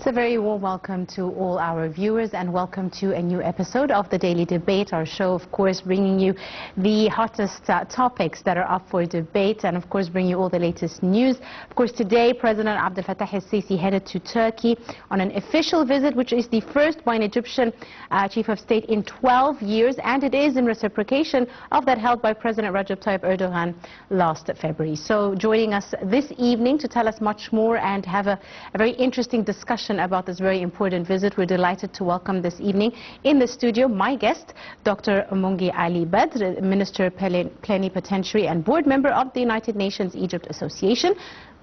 So a very warm welcome to all our viewers and welcome to a new episode of the Daily Debate, our show, of course, bringing you the hottest topics that are up for debate and, of course, bring you all the latest news. Of course, today, President Abdel Fattah el-Sisi headed to Turkey on an official visit, which is the first by an Egyptian chief of state in 12 years, and it is in reciprocation of that held by President Recep Tayyip Erdogan last February. So joining us this evening to tell us much more and have a very interesting discussion about this very important visit, we're delighted to welcome this evening in the studio my guest, Dr. Mongy Ali Badr, Minister Plenipotentiary and board member of the United Nations Egypt Association.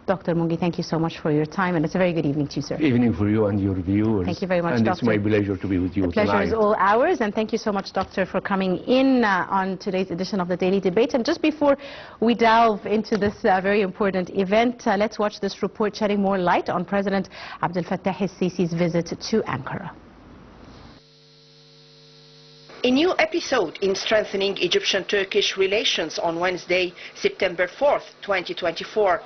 Dr. Mongy, thank you so much for your time, and it's a very good evening to you, sir. Good evening for you and your viewers. Thank you very much, and Doctor. It's my pleasure to be with you tonight. The pleasure is all ours, and thank you so much, Doctor, for coming in on today's edition of the Daily Debate. And just before we delve into this very important event, let's watch this report shedding more light on President Abdel Fattah el-Sisi's visit to Ankara. A new episode in strengthening Egyptian-Turkish relations on Wednesday, September 4th, 2024.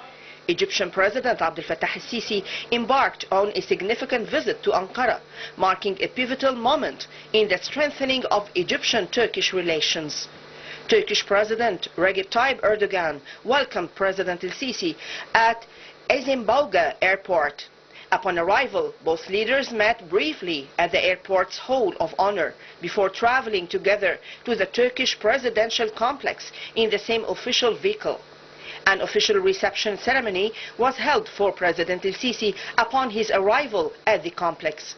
Egyptian President Abdel Fattah el-Sisi embarked on a significant visit to Ankara, marking a pivotal moment in the strengthening of Egyptian-Turkish relations. Turkish President Recep Tayyip Erdogan welcomed President el-Sisi at Ezimbauga Airport. Upon arrival, both leaders met briefly at the airport's Hall of Honor before traveling together to the Turkish presidential complex in the same official vehicle. An official reception ceremony was held for President el-Sisi upon his arrival at the complex.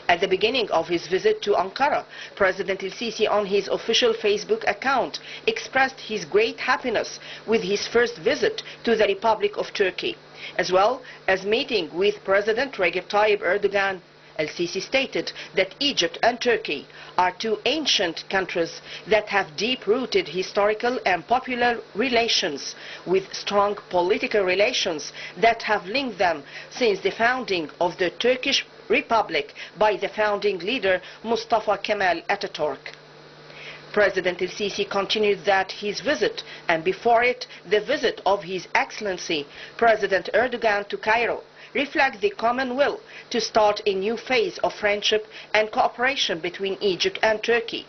At the beginning of his visit to Ankara, President el-Sisi on his official Facebook account expressed his great happiness with his first visit to the Republic of Turkey, as well as meeting with President Recep Tayyip Erdogan. El-Sisi stated that Egypt and Turkey are two ancient countries that have deep-rooted historical and popular relations with strong political relations that have linked them since the founding of the Turkish Republic by the founding leader Mustafa Kemal Atatürk. President el-Sisi continued that his visit, and before it the visit of His Excellency President Erdogan to Cairo, reflect the common will to start a new phase of friendship and cooperation between Egypt and Turkey,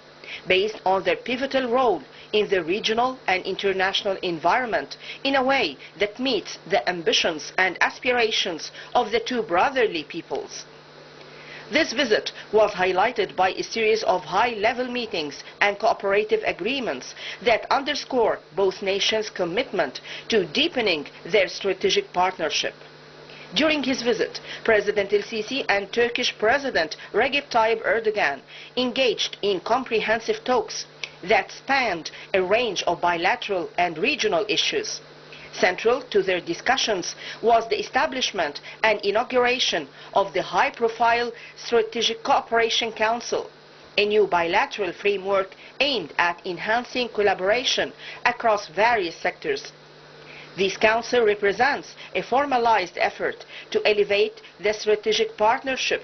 based on their pivotal role in the regional and international environment in a way that meets the ambitions and aspirations of the two brotherly peoples. This visit was highlighted by a series of high-level meetings and cooperative agreements that underscore both nations' commitment to deepening their strategic partnership. During his visit, President el-Sisi and Turkish President Recep Tayyip Erdogan engaged in comprehensive talks that spanned a range of bilateral and regional issues. Central to their discussions was the establishment and inauguration of the high-profile Strategic Cooperation Council, a new bilateral framework aimed at enhancing collaboration across various sectors. This council represents a formalized effort to elevate the strategic partnership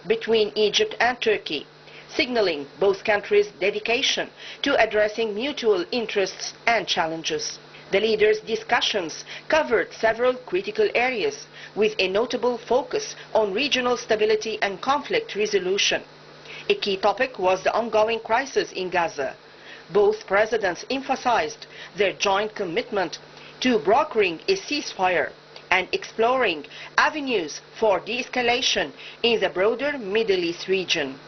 between Egypt and Turkey, signaling both countries' dedication to addressing mutual interests and challenges. The leaders' discussions covered several critical areas, with a notable focus on regional stability and conflict resolution. A key topic was the ongoing crisis in Gaza. Both presidents emphasized their joint commitment to brokering a ceasefire and exploring avenues for de-escalation in the broader Middle East region.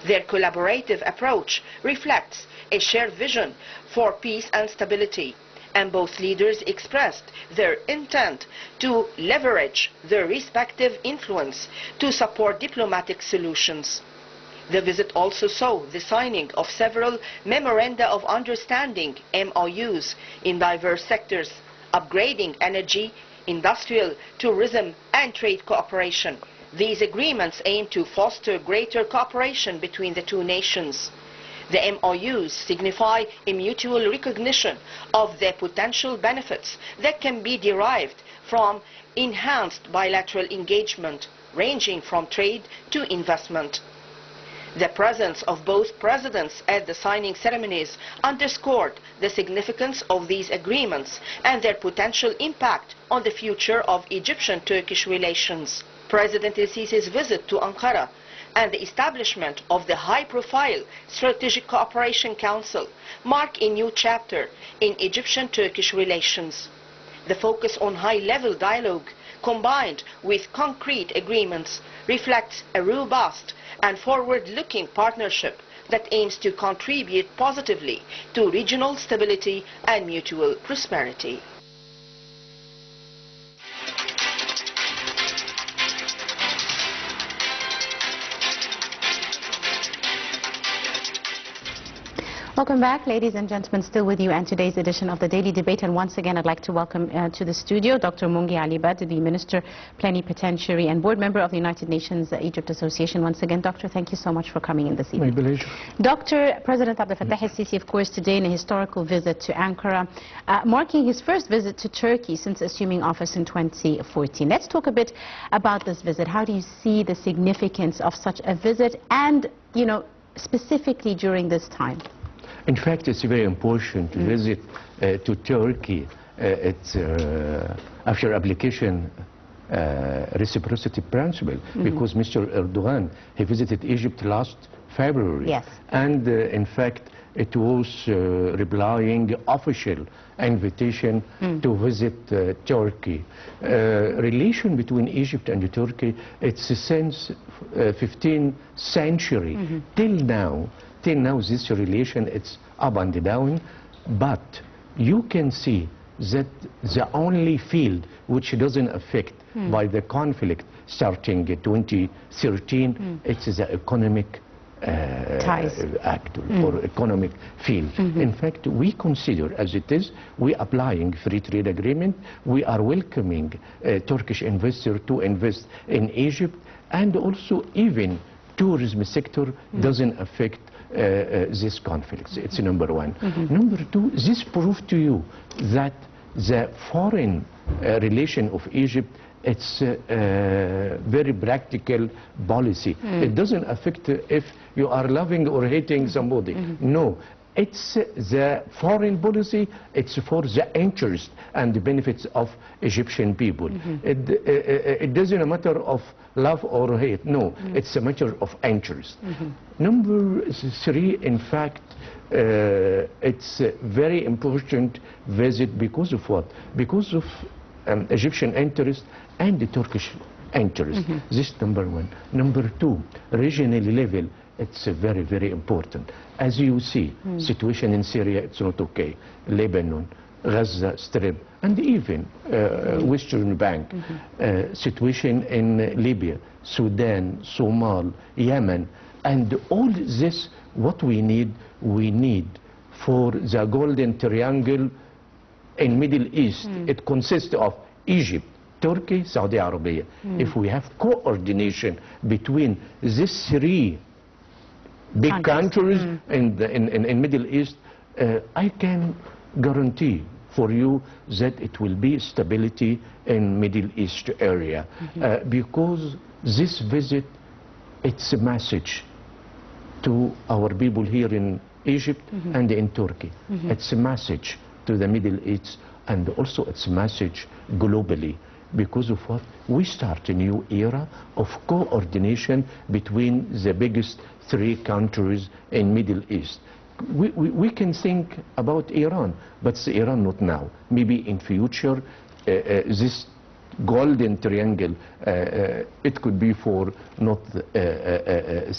Their collaborative approach reflects a shared vision for peace and stability, and both leaders expressed their intent to leverage their respective influence to support diplomatic solutions. The visit also saw the signing of several Memoranda of Understanding (MOUs) in diverse sectors, upgrading energy, industrial, tourism and trade cooperation. These agreements aim to foster greater cooperation between the two nations. The MOUs signify a mutual recognition of the potential benefits that can be derived from enhanced bilateral engagement, ranging from trade to investment. The presence of both presidents at the signing ceremonies underscored the significance of these agreements and their potential impact on the future of Egyptian-Turkish relations. President el-Sisi's visit to Ankara and the establishment of the high-profile Strategic Cooperation Council mark a new chapter in Egyptian-Turkish relations. The focus on high-level dialogue, combined with concrete agreements, reflects a robust and forward-looking partnership that aims to contribute positively to regional stability and mutual prosperity. Welcome back, ladies and gentlemen, still with you and today's edition of the Daily Debate. And once again, I'd like to welcome to the studio Dr. Mongy Ali Badr, the Minister, Plenipotentiary and Board Member of the United Nations Egypt Association. Once again, Doctor, thank you so much for coming in this evening. My pleasure. Dr. President Abdel Fattah el-Sisi, of course, today in a historical visit to Ankara, marking his first visit to Turkey since assuming office in 2014. Let's talk a bit about this visit. How do you see the significance of such a visit and, you know, specifically during this time? In fact, it's very important to visit to Turkey. It's after application reciprocity principle, because Mr. Erdogan, he visited Egypt last February. Yes. And in fact, it was replying official invitation to visit Turkey. Relation between Egypt and Turkey, it's since 15th century till now this relation, it's up and down, but you can see that the only field which doesn't affect by the conflict starting 2013, it's the economic actor or economic field. In fact, we consider as it is, we applying free trade agreement, we are welcoming Turkish investor to invest in Egypt, and also even tourism sector doesn't affect this conflict. It's number one. Number two, this proves to you that the foreign relation of Egypt, it's a very practical policy. It doesn't affect if you are loving or hating somebody. No. It's the foreign policy, it's for the interest and the benefits of Egyptian people. It doesn't matter of love or hate, no, it's a matter of interest. Number three, in fact, it's a very important visit because of what? Because of Egyptian interest and the Turkish interest. This number one. Number two, regional level, it's very, very important. As you see, situation in Syria, it's not okay. Lebanon, Gaza Strip, and even Western Bank. Situation in Libya, Sudan, Somal, Yemen, and all this, what we need for the Golden Triangle in Middle East. It consists of Egypt, Turkey, Saudi Arabia. If we have coordination between these three big countries in Middle East, I can guarantee for you that it will be stability in Middle East area. Because this visit, it's a message to our people here in Egypt and in Turkey. It's a message to the Middle East, and also it's a message globally. Because of what? We start a new era of coordination between the biggest three countries in Middle East. We can think about Iran, but Iran not now. Maybe in future, this Golden Triangle, it could be for not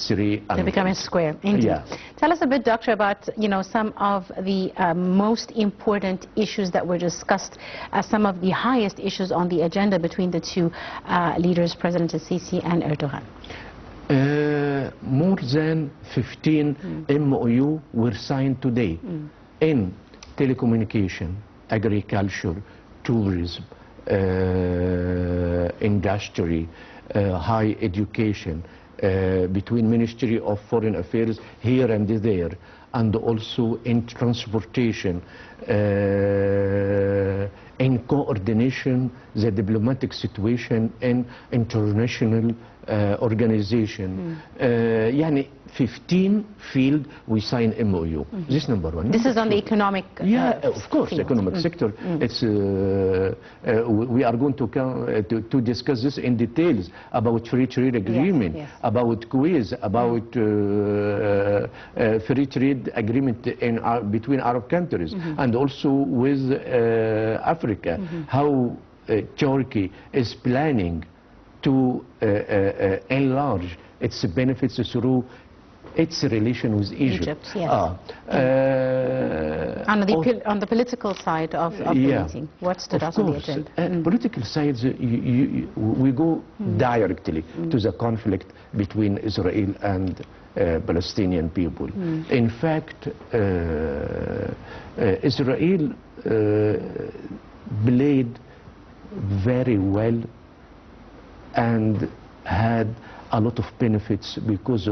three. To become a square. Indeed. Yeah. Tell us a bit, Doctor, about some of the most important issues that were discussed, some of the highest issues on the agenda between the two leaders, President el-Sisi and Erdogan. More than 15 MOU were signed today in telecommunication, agriculture, tourism, industry, high education, between Ministry of Foreign Affairs here and there, and also in transportation, in coordination, the diplomatic situation in international organization. يعني 15 field we sign MOU. This number one. This is on the economic of course, field. economic sector. It's we are going to come to discuss this in details about free trade agreement, yes. about quiz, about free trade agreement in between Arab countries, and also with Africa. How Turkey is planning to enlarge its benefits through its relation with Egypt. Yes. On the political side of the meeting, what stood out on the agenda? Political sides, we go directly to the conflict between Israel and Palestinian people. In fact, Israel played very well and had a lot of benefits because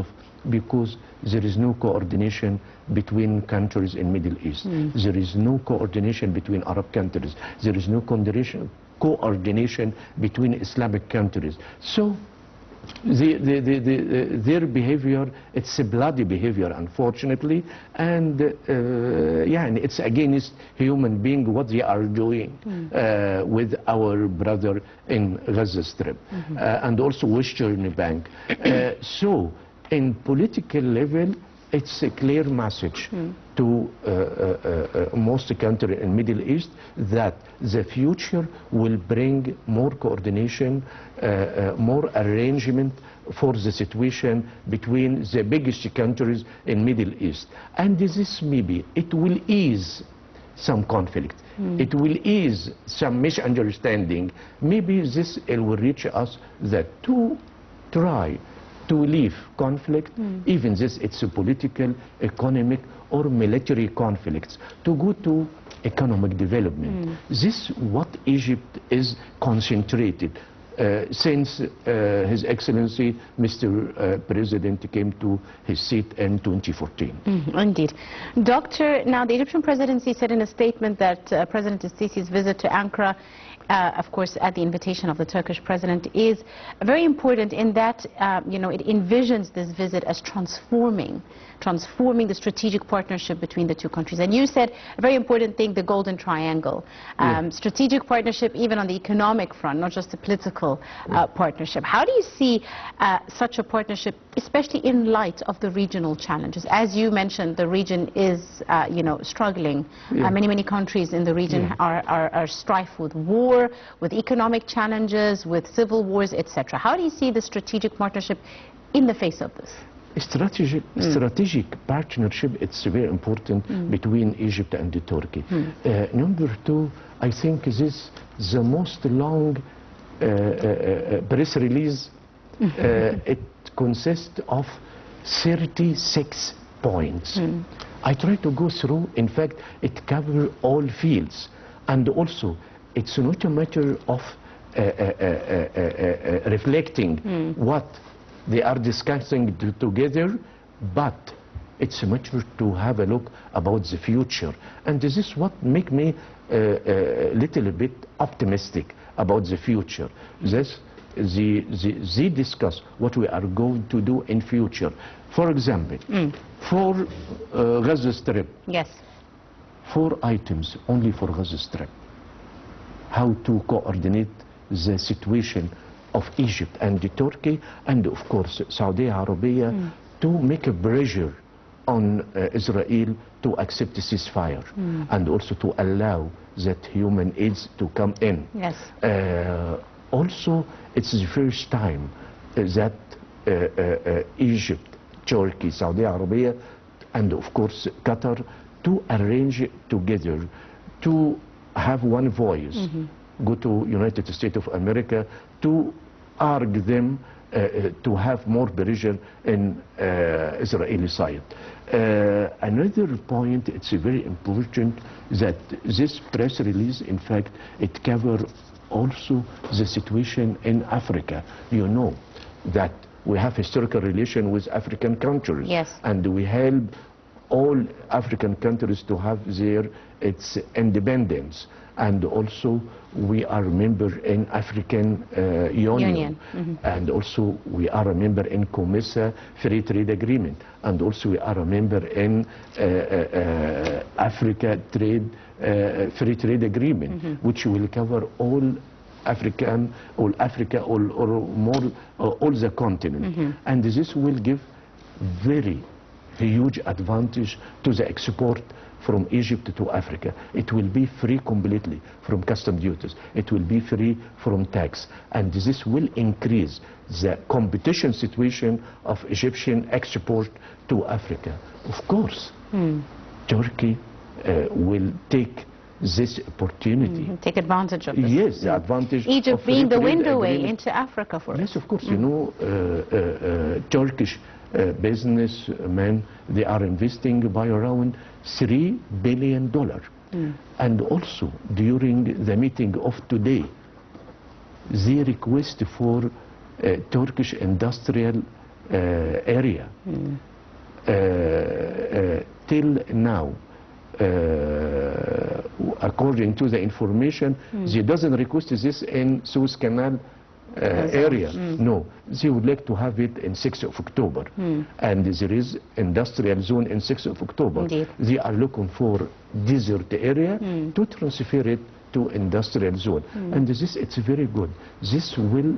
there is no coordination between countries in Middle East. There is no coordination between Arab countries. There is no coordination between Islamic countries. So their behavior, it's a bloody behavior, unfortunately, and and it's against human being what they are doing with our brother in Gaza Strip and also Western Bank. So in political level, it's a clear message to most countries in Middle East that the future will bring more coordination, more arrangement for the situation between the biggest countries in Middle East. And this maybe, it will ease some conflict. It will ease some misunderstanding. Maybe this will reach us that to try to leave conflict, even this it's a political, economic or military conflicts, to go to economic development. This what Egypt is concentrated since His Excellency Mr. President came to his seat in 2014. Indeed. Doctor, now the Egyptian presidency said in a statement that President Sisi's visit to Ankara, of course, at the invitation of the Turkish president, is very important in that, it envisions this visit as transforming the strategic partnership between the two countries. And you said a very important thing, the Golden Triangle. Strategic partnership even on the economic front, not just the political partnership. How do you see such a partnership, especially in light of the regional challenges? As you mentioned, the region is, struggling. Many countries in the region are strife with war, with economic challenges, with civil wars, etc. How do you see the strategic partnership in the face of this? Strategic partnership, it's very important between Egypt and Turkey. Number two, I think this is the most long press release. It consists of 36 points. I try to go through. In fact, it covers all fields, and also it's not a matter of reflecting what they are discussing together, but it's a matter to have a look about the future. And this is what make me a little bit optimistic about the future. They discuss what we are going to do in future. For example, for Gaza Strip, 4 items only for Gaza Strip. How to coordinate the situation of Egypt and Turkey, and of course Saudi Arabia, to make a pressure on Israel to accept the ceasefire, and also to allow that human aids to come in. Also, it's the first time that Egypt, Turkey, Saudi Arabia, and of course Qatar, to arrange together to have one voice, go to United States of America to argue them to have more pressure in Israeli side. Another point, it's very important that this press release, in fact, it covers also the situation in Africa. You know that we have historical relation with African countries, and we help all African countries to have its independence. and also we are a member in African Union. And also we are a member in COMESA Free Trade Agreement, and also we are a member in Africa Free Trade Agreement, which will cover all Africa, all the continent. And this will give very huge advantage to the export from Egypt to Africa. It will be free completely from custom duties. It will be free from tax. And this will increase the competition situation of Egyptian export to Africa. Of course, Turkey will take this opportunity. Take advantage of this. Yes, the advantage. Egypt being the windowway into Africa for us. Yes, of course. You know, Turkish businessmen, they are investing by around $3 billion. And also, during the meeting of today, they request for Turkish industrial area. Till now, according to the information, they doesn't request this in Suez Canal area. No, they would like to have it in 6th of October. And there is industrial zone in 6th of October. Indeed. They are looking for desert area to transfer it to industrial zone. And this, it's very good. This will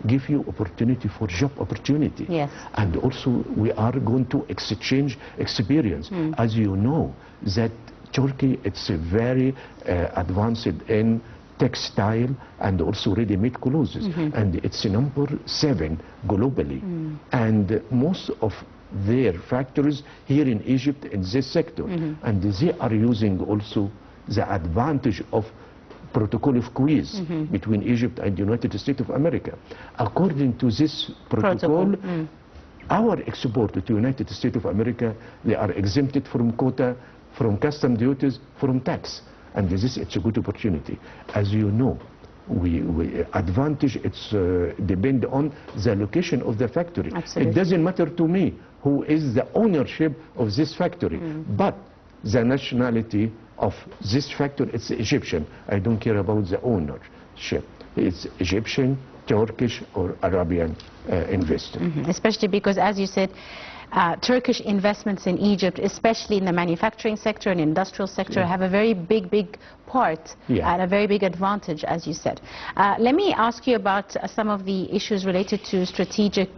give you opportunity for job opportunity. Yes. And also we are going to exchange experience. As you know, that Turkey, it's very advanced in textile and also ready-made clothes, and it's number 7 globally. And most of their factories here in Egypt in this sector, and they are using also the advantage of protocol of quiz between Egypt and the United States of America. According to this protocol, our export to the United States of America, they are exempted from quota, from custom duties, from tax. And this, it's a good opportunity. As you know, we advantage, it's depend on the location of the factory. Absolutely. It doesn't matter to me who is the ownership of this factory, but the nationality of this factory, it's Egyptian. I don't care about the ownership. It's Egyptian, Turkish, or Arabian investor. Especially because, as you said, Turkish investments in Egypt, especially in the manufacturing sector and industrial sector, have a very big part and a very big advantage, as you said. Let me ask you about some of the issues related to strategic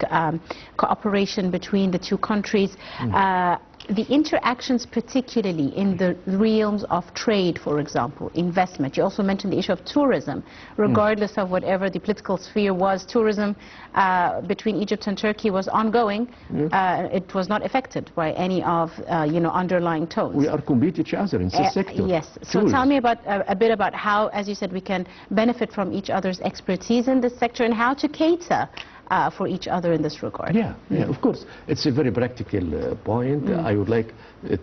cooperation between the two countries. The interactions, particularly in the realms of trade, for example, investment. You also mentioned the issue of tourism. Regardless of whatever the political sphere was, tourism between Egypt and Turkey was ongoing. It was not affected by any of underlying tones. We are competing each other in this sector. Yes. So tell me about a bit about how, as you said, we can benefit from each other's expertise in this sector and how to cater for each other in this regard. Yeah, of course. It's a very practical point. I would like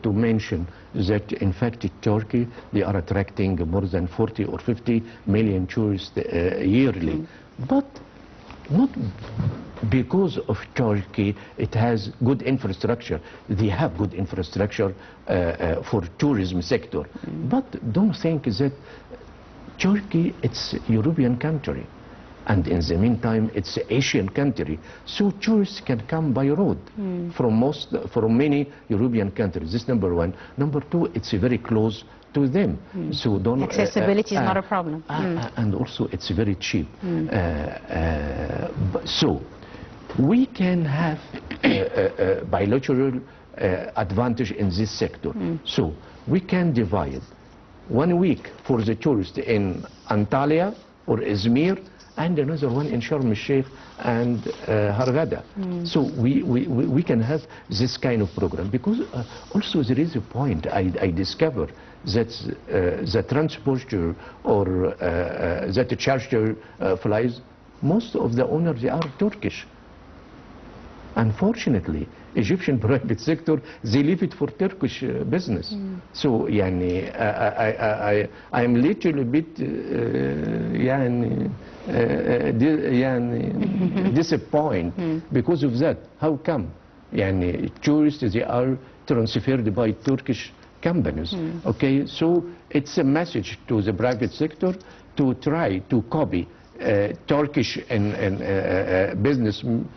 to mention that, in fact, Turkey, they are attracting more than 40 or 50 million tourists yearly. But not because of Turkey, it has good infrastructure. They have good infrastructure for tourism sector. But don't think that Turkey, it's a European country. And in the meantime, it's an Asian country. So tourists can come by road from many European countries. This number 1. Number 2, it's very close to them. So don't accessibility is not a problem. And also it's very cheap. So we can have bilateral advantage in this sector. So we can divide 1 week for the tourists in Antalya or Izmir, and another one in Sharm el-Sheikh and Hurghada. So we can have this kind of program, because also there is a point I discovered that the transporter or that charter flies, most of the owners, they are Turkish. Unfortunately, Egyptian private sector, they leave it for Turkish business. So I'm little bit disappointed because of that. How come? Tourists, they are transferred by Turkish companies. Okay, so it's a message to the private sector to try to copy Turkish businessmen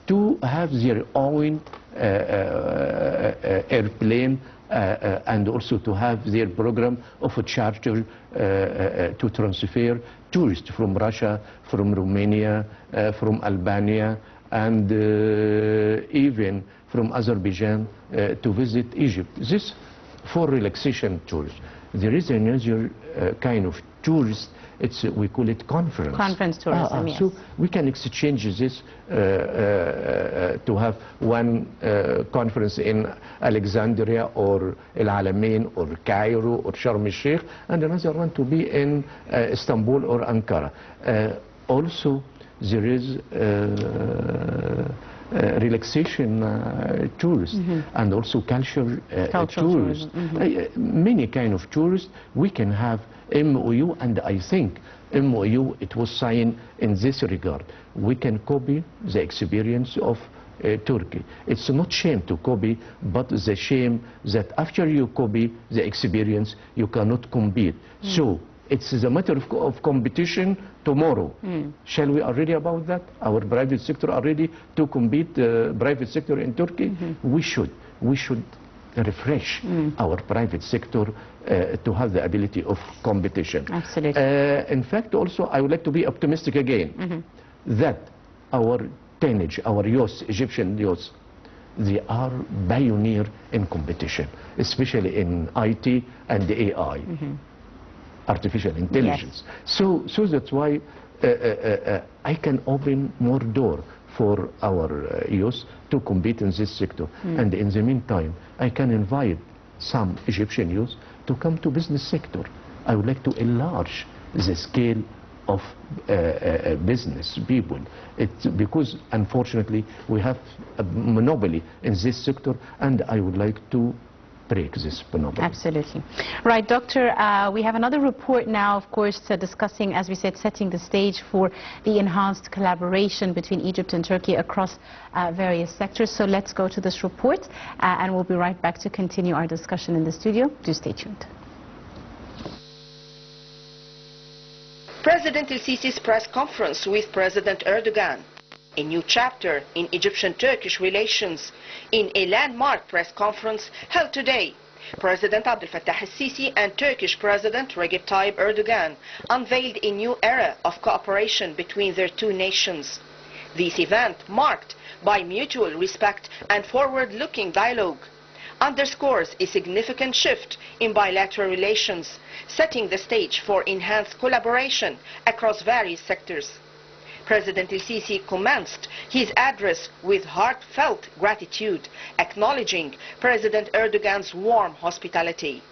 to have their own airplane and also to have their program of a charter to transfer tourists from Russia, from Romania, from Albania, and even from Azerbaijan to visit Egypt. This for relaxation tours. There is another kind of tourist. We call it conference. Conference tourism, yes. So we can exchange this to have one conference in Alexandria or El Alamein or Cairo or Sharm el-Sheikh, and another one to be in Istanbul or Ankara. Also, there is relaxation tours and also cultural tours. Many kind of tours. We can have MOU, and I think MOU, it was signed in this regard. We can copy the experience of Turkey. It's not shame to copy, but the shame that after you copy the experience, you cannot compete. So it's a matter of competition tomorrow. Shall we are ready about that? Our private sector are ready to compete the private sector in Turkey? We should refresh our private sector to have the ability of competition. Absolutely. In fact, also, I would like to be optimistic again that our teenage, our youth, Egyptian youth, they are pioneer in competition, especially in IT and AI, artificial intelligence. So that's why I can open more door for our youth to compete in this sector. And in the meantime, I can invite some Egyptian youth to come to business sector. I would like to enlarge the scale of business people. Because unfortunately we have a monopoly in this sector, and I would like to break this monopoly. Absolutely. Right, Doctor, we have another report now, of course, discussing, as we said, setting the stage for the enhanced collaboration between Egypt and Turkey across various sectors. So let's go to this report, and we'll be right back to continue our discussion in the studio. Do stay tuned. President El-Sisi's press conference with President Erdogan. A new chapter in Egyptian-Turkish relations. In a landmark press conference held today, President Abdel Fattah el-Sisi and Turkish President Recep Tayyip Erdogan unveiled a new era of cooperation between their two nations. This event, marked by mutual respect and forward-looking dialogue, underscores a significant shift in bilateral relations, setting the stage for enhanced collaboration across various sectors. President El-Sisi commenced his address with heartfelt gratitude, acknowledging President Erdogan's warm hospitality.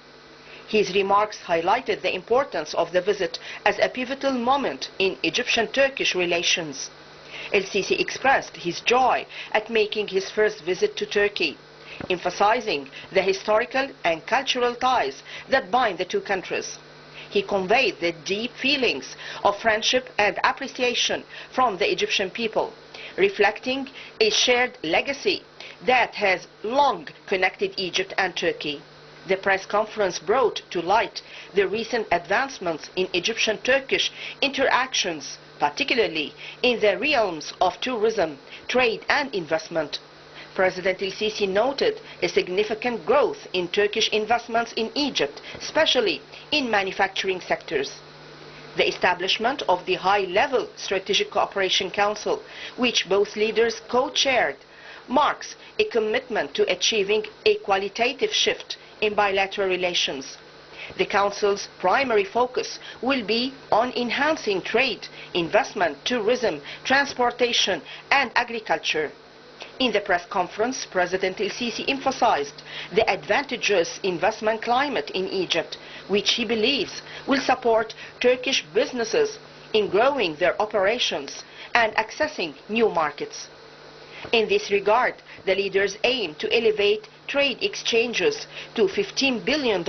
His remarks highlighted the importance of the visit as a pivotal moment in Egyptian-Turkish relations. El-Sisi expressed his joy at making his first visit to Turkey, emphasizing the historical and cultural ties that bind the two countries. He conveyed the deep feelings of friendship and appreciation from the Egyptian people, reflecting a shared legacy that has long connected Egypt and Turkey. The press conference brought to light the recent advancements in Egyptian-Turkish interactions, particularly in the realms of tourism, trade and investment. President El-Sisi noted a significant growth in Turkish investments in Egypt, especially in manufacturing sectors. The establishment of the High-Level Strategic Cooperation Council, which both leaders co-chaired, marks a commitment to achieving a qualitative shift in bilateral relations. The Council's primary focus will be on enhancing trade, investment, tourism, transportation and agriculture. In the press conference, President El-Sisi emphasized the advantageous investment climate in Egypt, which he believes will support Turkish businesses in growing their operations and accessing new markets. In this regard, the leaders aim to elevate trade exchanges to $15 billion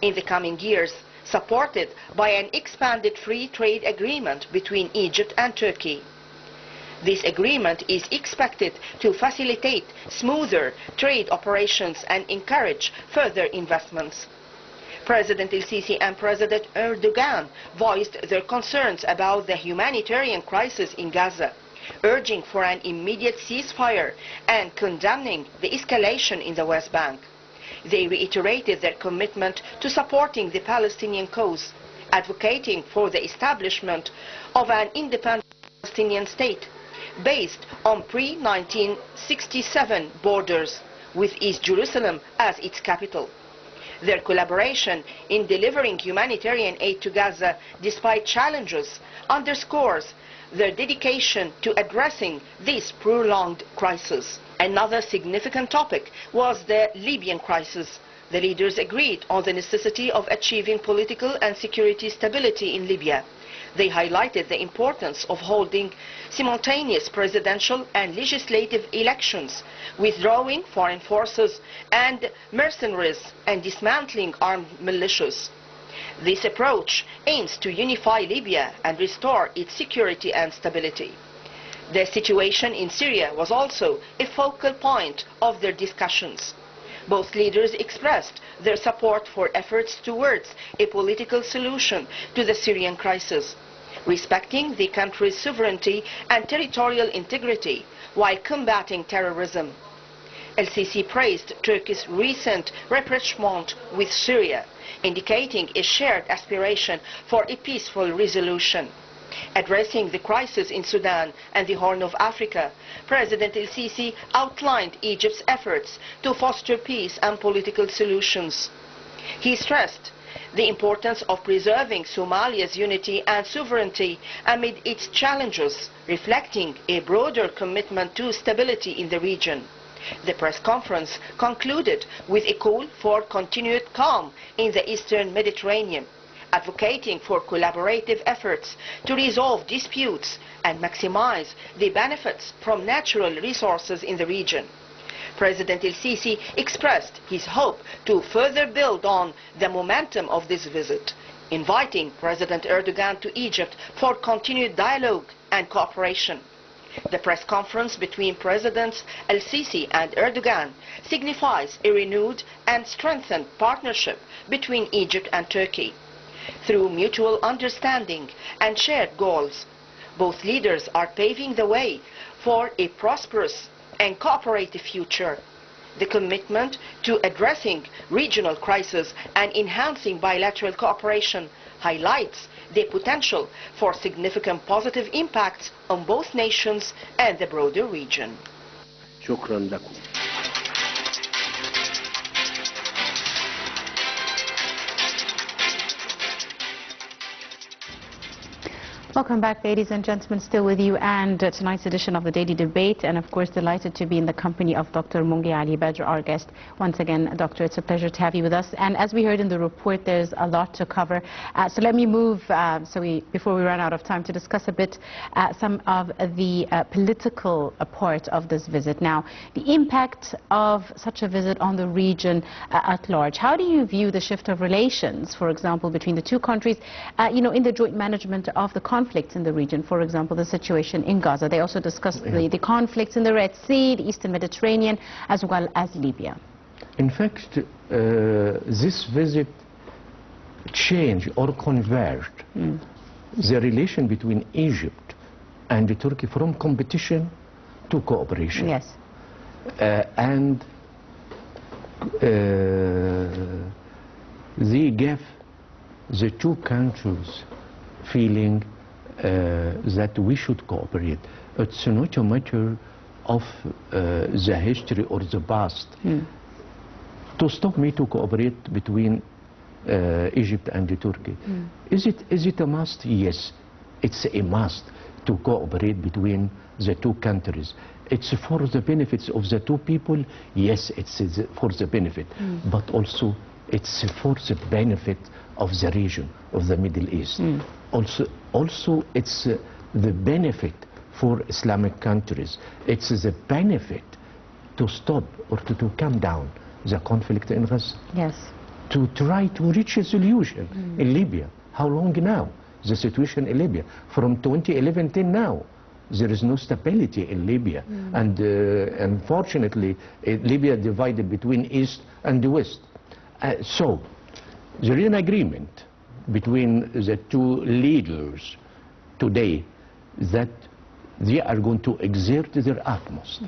in the coming years, supported by an expanded free trade agreement between Egypt and Turkey. This agreement is expected to facilitate smoother trade operations and encourage further investments. President el-Sisi and President Erdogan voiced their concerns about the humanitarian crisis in Gaza, urging for an immediate ceasefire and condemning the escalation in the West Bank. They reiterated their commitment to supporting the Palestinian cause, advocating for the establishment of an independent Palestinian state based on pre-1967 borders, with East Jerusalem as its capital. Their collaboration in delivering humanitarian aid to Gaza, despite challenges, underscores their dedication to addressing this prolonged crisis. Another significant topic was the Libyan crisis. The leaders agreed on the necessity of achieving political and security stability in Libya. They highlighted the importance of holding simultaneous presidential and legislative elections, withdrawing foreign forces and mercenaries, and dismantling armed militias. This approach aims to unify Libya and restore its security and stability. The situation in Syria was also a focal point of their discussions. Both leaders expressed their support for efforts towards a political solution to the Syrian crisis, respecting the country's sovereignty and territorial integrity while combating terrorism. El-Sisi praised Turkey's recent rapprochement with Syria, indicating a shared aspiration for a peaceful resolution. Addressing the crisis in Sudan and the Horn of Africa, President el-Sisi outlined Egypt's efforts to foster peace and political solutions. He stressed the importance of preserving Somalia's unity and sovereignty amid its challenges, reflecting a broader commitment to stability in the region. The press conference concluded with a call for continued calm in the Eastern Mediterranean, advocating for collaborative efforts to resolve disputes and maximize the benefits from natural resources in the region. President el-Sisi expressed his hope to further build on the momentum of this visit, inviting President Erdogan to Egypt for continued dialogue and cooperation. The press conference between Presidents el-Sisi and Erdogan signifies a renewed and strengthened partnership between Egypt and Turkey. Through mutual understanding and shared goals, both leaders are paving the way for a prosperous and cooperative future. The commitment to addressing regional crises and enhancing bilateral cooperation highlights the potential for significant positive impacts on both nations and the broader region. شكرا لكم. Welcome back, ladies and gentlemen, still with you, and tonight's edition of the Daily Debate, and of course delighted to be in the company of Dr. Mongy Ali Badr, our guest. Once again, Doctor, it's a pleasure to have you with us, and as we heard in the report, there's a lot to cover, so let me move, before we run out of time, to discuss a bit some of the political part of this visit. Now, the impact of such a visit on the region at large. How do you view the shift of relations, for example, between the two countries, in the joint management of the conflicts in the region, for example, the situation in Gaza? They also discussed the conflicts in the Red Sea, the Eastern Mediterranean, as well as Libya. In fact, this visit changed or converged the relation between Egypt and Turkey from competition to cooperation. Yes. And they gave the two countries feeling that we should cooperate. It's not a matter of the history or the past. To stop me to cooperate between Egypt and Turkey. Is it a must? Yes, it's a must to cooperate between the two countries. It's for the benefits of the two people. Yes, it's for the benefit, but also it's for the benefit of the region of the Middle East. Also, it's the benefit for Islamic countries. It's the benefit to stop or to calm down the conflict in Gaza. Yes. To try to reach a solution in Libya. How long now? The situation in Libya from 2011 till now. there is no stability in Libya. And unfortunately, Libya divided between East and the West. So there is an agreement between the two leaders today that they are going to exert their utmost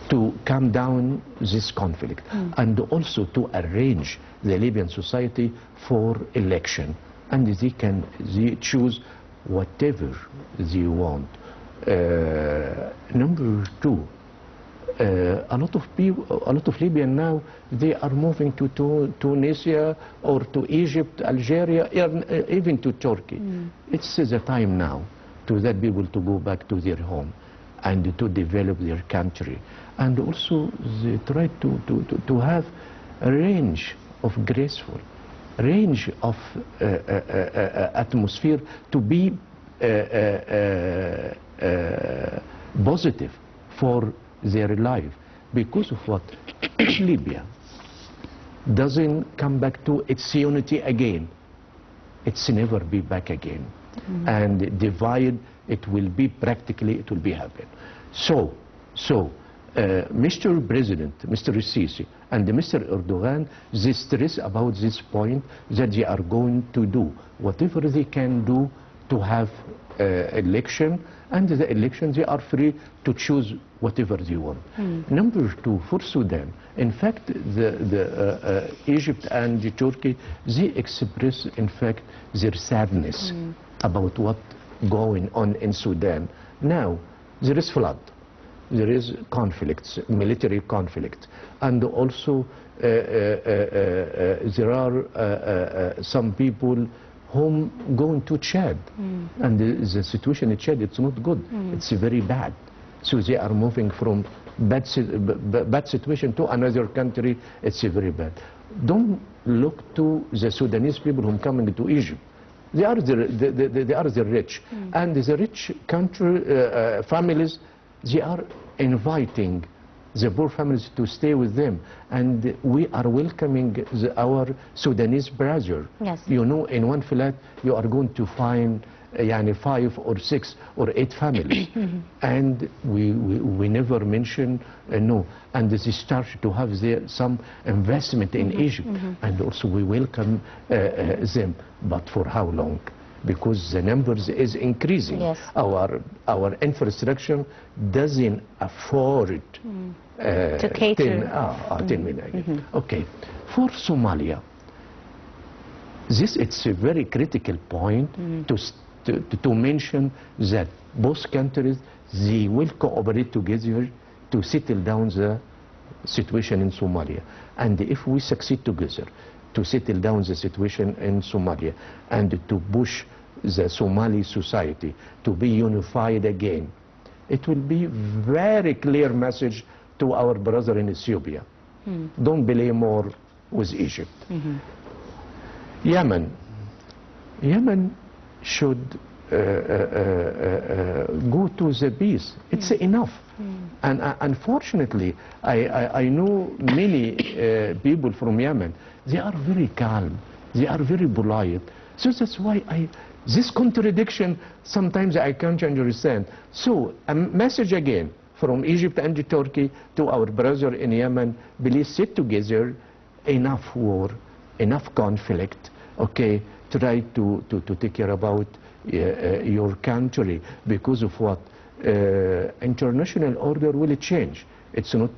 to calm down this conflict and also to arrange the Libyan society for election. And they choose whatever they want. Number two, a lot of people, a lot of Libyans now, they are moving to Tunisia or to Egypt, Algeria, even to Turkey. It's the time now to that people to go back to their home and to develop their country. And also they try to have a range of graceful, range of atmosphere to be positive for their life. Because of what? If Libya doesn't come back to its unity again, it's never be back again. And divide, it will be happen. So Mr. President, Mr. Sisi and Mr. Erdogan, they stress about this point that they are going to do whatever they can do to have election, and the election they are free to choose whatever they want. Number two, for Sudan, in fact, the Egypt and Turkey, they express in fact their sadness about what going on in Sudan. Now there is flood, there is conflicts, military conflict, and also there are some people whom going to Chad, and the situation in Chad, it's not good, it's very bad. So they are moving from bad situation to another country, it's very bad. Don't look to the Sudanese people who are coming to Egypt. They are the rich, and the rich country families, they are inviting the poor families to stay with them, and we are welcoming our Sudanese brother. Yes. You know, in one flat you are going to find 5 or 6 or 8 families, and we never mention no. And they start to have some investment in Egypt, and also we welcome them. But for how long? Because the numbers is increasing. Yes. Our infrastructure doesn't afford to cater 10 million. Okay, for Somalia, this it's a very critical point to mention that both countries, they will cooperate together to settle down the situation in Somalia. And if we succeed together to settle down the situation in Somalia and to push the Somali society to be unified again, it will be very clear message to our brother in Ethiopia. Don't play more with Egypt. Yemen should go to the peace. It's enough. And unfortunately, I know many people from Yemen. They are very calm. They are very polite. So that's why this contradiction, sometimes I can't understand. So a message again from Egypt and Turkey to our brother in Yemen: please sit together. Enough war, enough conflict. Okay, try to take care about your country, because of what? International order will change. It's not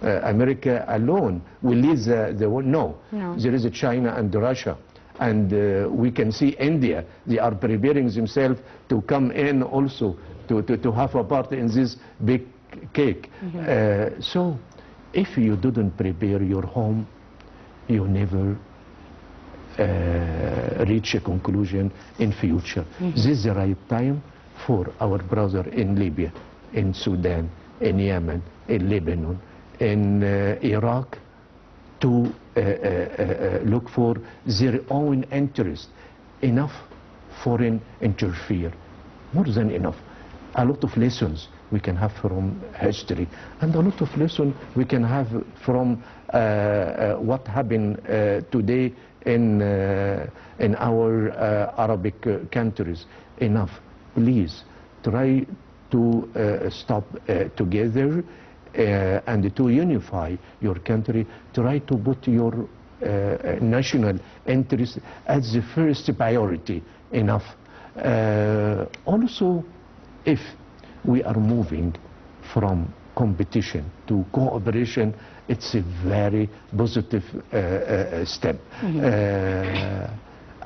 America alone will lead the world. No, there is China and Russia, and we can see India. They are preparing themselves to come in also to have a part in this big cake. So if you didn't prepare your home, you never reach a conclusion in future. This is the right time for our brother in Libya, in Sudan, in Yemen, in Lebanon, in Iraq, to look for their own interest. Enough foreign interfere, more than enough. A lot of lessons we can have from history, and a lot of lessons we can have from what happened today in our Arabic countries. Enough. please try to stop together and to unify your country. Try to put your national interest as the first priority. Enough. Also, if we are moving from competition to cooperation, it's a very positive step.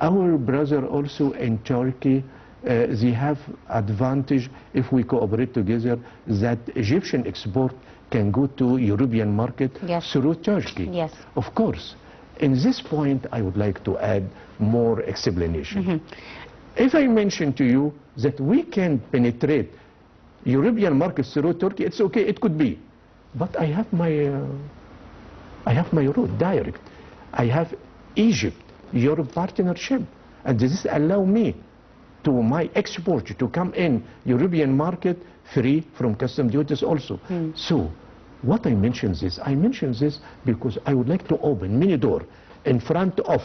Our brother also in Turkey, they have advantage if we cooperate together that Egyptian export can go to European market through Turkey. Yes. Of course. In this point, I would like to add more explanation. If I mention to you that we can penetrate European markets through Turkey, it's okay, it could be. But I have my route direct. I have Egypt, Europe partnership, and this allow me to my export to come in European market free from custom duties also. So what I mention this because I would like to open many doors in front of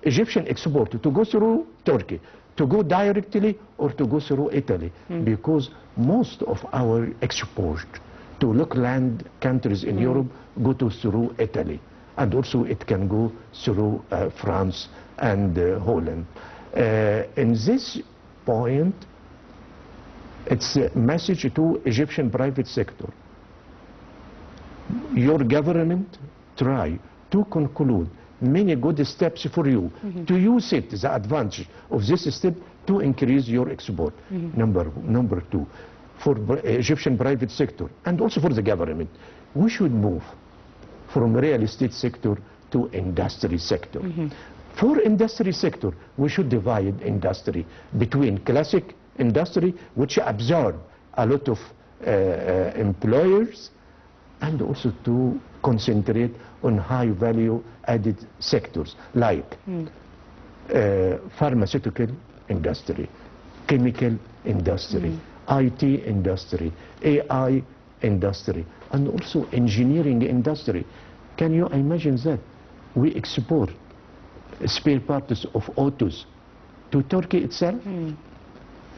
Egyptian export to go through Turkey, to go directly or to go through Italy, because most of our export to local land countries in Europe go through Italy, and also it can go through France and Holland. In this point, it's a message to Egyptian private sector. Your government try to conclude many good steps for you to use it, the advantage of this step, to increase your export. Number two, for Egyptian private sector and also for the government, we should move from real estate sector to industry sector. For industry sector, we should divide industry between classic industry, which absorb a lot of employers, and also to concentrate on high value added sectors like pharmaceutical industry, chemical industry, IT industry, AI industry, and also engineering industry. Can you imagine that? We export spare parts of autos to Turkey itself.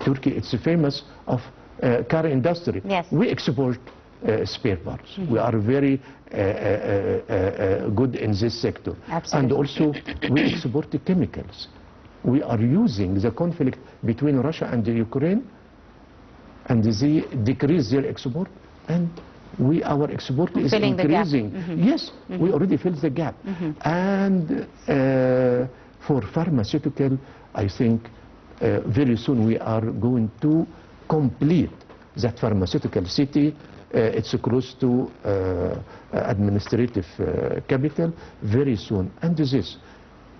Turkey, it's famous of car industry. Yes. We export spare parts. We are very good in this sector. Absolutely. And also we export the chemicals. We are using the conflict between Russia and the Ukraine, and they decrease their export, and our export is Filling increasing. the gap. Yes, we already filled the gap. And for pharmaceutical, I think very soon we are going to complete that pharmaceutical city. It's close to administrative capital very soon. And this,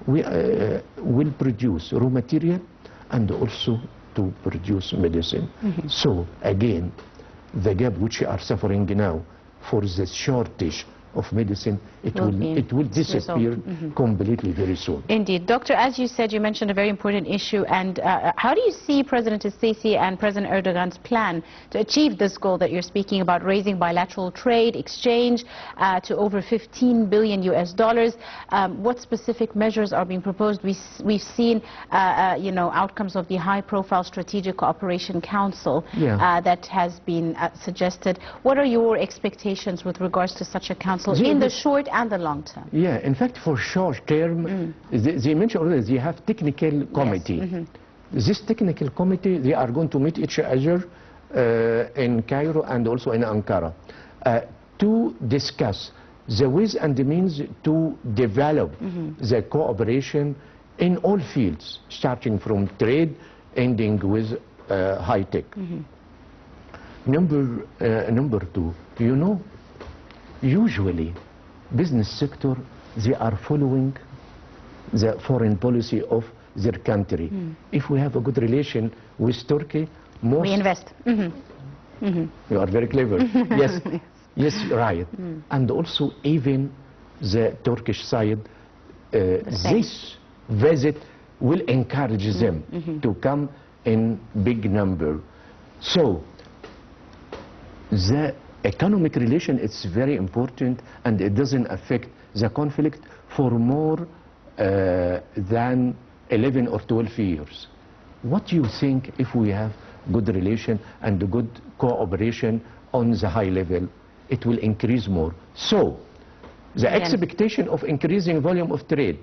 we will produce raw material and also to produce medicine. So again, the gap which we are suffering now for the shortage of medicine, it will disappear completely very soon. Indeed. Doctor, as you said, you mentioned a very important issue, and how do you see President Sisi and President Erdogan's plan to achieve this goal that you're speaking about, raising bilateral trade, exchange to over $15 billion US? What specific measures are being proposed? We've seen, outcomes of the high-profile Strategic Cooperation Council that has been suggested. What are your expectations with regards to such a council in the short and the long term? Yeah, in fact, for short term, they mentioned already they have technical committee. This technical committee, they are going to meet each other in Cairo and also in Ankara to discuss the ways and the means to develop the cooperation in all fields, starting from trade, ending with high tech. Number two, usually business sector, they are following the foreign policy of their country. If we have a good relation with Turkey, we invest. You are very clever. Yes, yes, right. And also even the Turkish side, this visit will encourage them to come in big number. So the economic relation, it's very important, and it doesn't affect the conflict for more than 11 or 12 years. What do you think if we have good relation and good cooperation on the high level, it will increase more. So the expectation of increasing volume of trade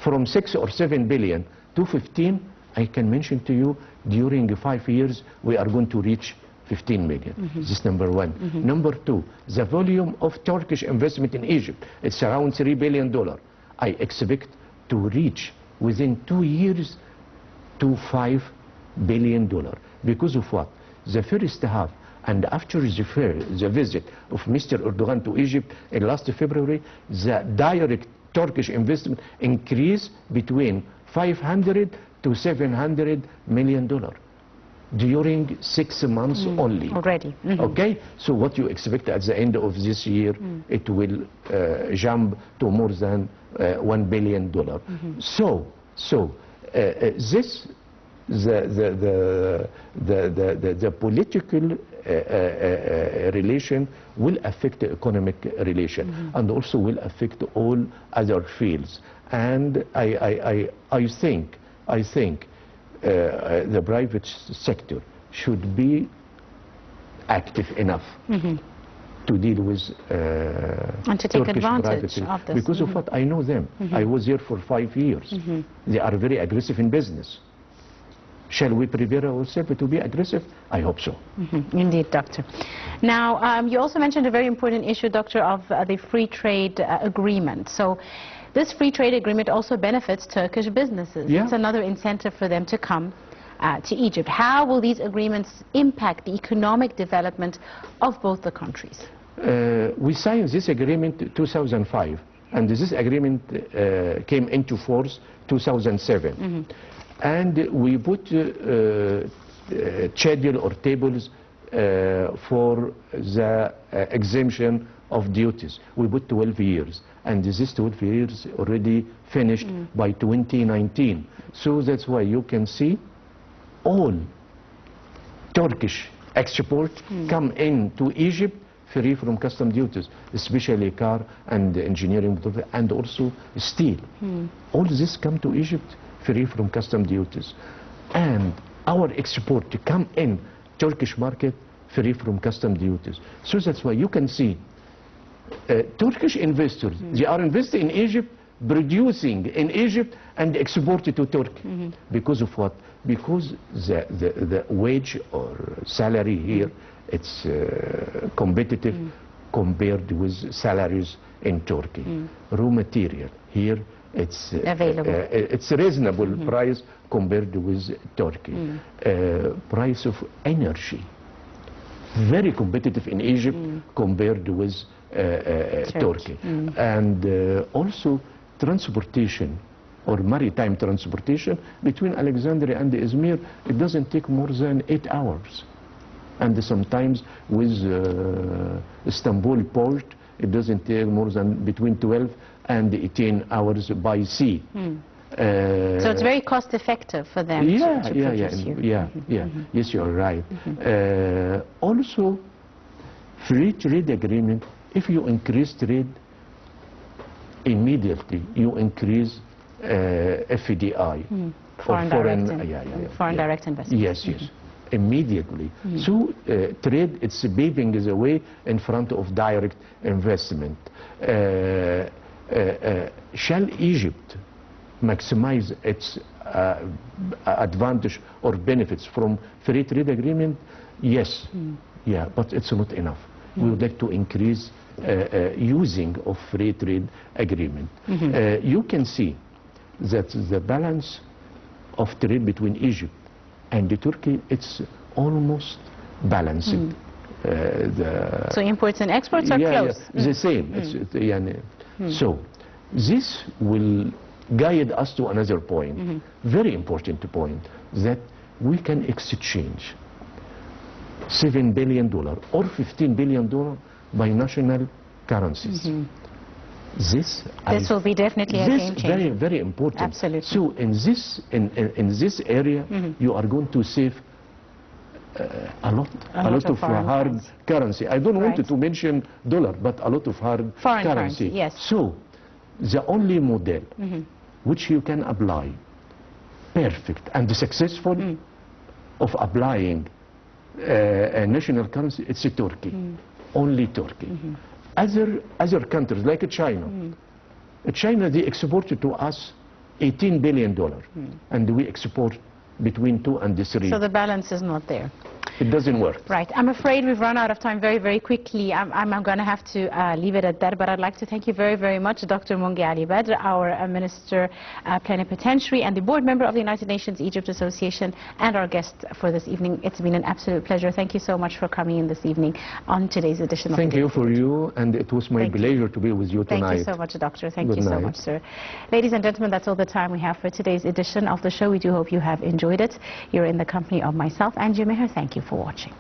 from 6 or 7 billion to 15, I can mention to you, during 5 years, we are going to reach 15 million. This is number one. Number two, the volume of Turkish investment in Egypt, it's around $3 billion. I expect to reach within 2 years to $5 billion. Because of what? The first half, and after the visit of Mr. Erdogan to Egypt in last February, the direct Turkish investment increased between 500 to $700 million during 6 months only. Already. Okay, so what you expect at the end of this year, it will jump to more than $1 billion. So this the political relation will affect the economic relation and also will affect all other fields. And I think the private sector should be active enough to deal with and to take advantage of this. Because of what I know them. I was here for 5 years. They are very aggressive in business. Shall we prepare ourselves to be aggressive? I hope so. Indeed, Doctor. Now, you also mentioned a very important issue, Doctor, of the free trade agreement. So this free trade agreement also benefits Turkish businesses. Yeah. It's another incentive for them to come to Egypt. How will these agreements impact the economic development of both the countries? We signed this agreement in 2005, and this agreement came into force 2007. And we put schedule or tables for the exemption of duties. We put 12 years, and this 12 years already finished by 2019. So that's why you can see all Turkish export come into Egypt free from custom duties, especially car and engineering and also steel. All this come to Egypt free from custom duties, and our export to come in Turkish market free from custom duties. So that's why you can see Turkish investors, they are investing in Egypt, producing in Egypt and exporting to Turkey. Because of what? Because the wage or salary here, it's competitive compared with salaries in Turkey. Raw material here, it's available. It's a reasonable price compared with Turkey. Price of energy, very competitive in Egypt compared with Turkey. And also transportation or maritime transportation between Alexandria and Izmir, it doesn't take more than 8 hours. And sometimes with Istanbul port, it doesn't take more than between 12 and 18 hours by sea. So it's very cost effective for them to produce here. Yes, you're right. Also, free trade agreement, if you increase trade, immediately you increase FDI. Foreign direct investment. Yes, immediately. So trade, it's paving the way in front of direct investment. Shall Egypt maximize its advantage or benefits from free trade agreement? Yes, but it's not enough. We would like to increase using of free trade agreement. You can see that the balance of trade between Egypt and Turkey, it's almost balanced. So imports and exports are close. The same. So this will guide us to another point, very important point, that we can exchange $7 billion or $15 billion by national currencies. This will be definitely a game changer. Very, very important. Absolutely. So in this area, you are going to save a lot of hard currency. I don't want to mention dollar, but a lot of hard foreign currency. Yes. So the only model which you can apply perfect and successful of applying a national currency, it's Turkey. Only Turkey. Other countries like China. China, they exported to us $18 billion, and we export between 2 and 3. So the balance is not there. It doesn't work. Right. I'm afraid we've run out of time very, very quickly. I'm going to have to leave it at that, but I'd like to thank you very, very much, Dr. Mongy Ali Badr, our Minister Plenipotentiary and the board member of the United Nations Egypt Association, and our guest for this evening. It's been an absolute pleasure. Thank you so much for coming in this evening on today's edition of Thank you for you, and it was my pleasure to be with you tonight. Thank you so much, Doctor. Thank you so much, sir. Ladies and gentlemen, that's all the time we have for today's edition of the show. We do hope you have enjoyed it. You're in the company of myself and Jumeher. Thank you for watching.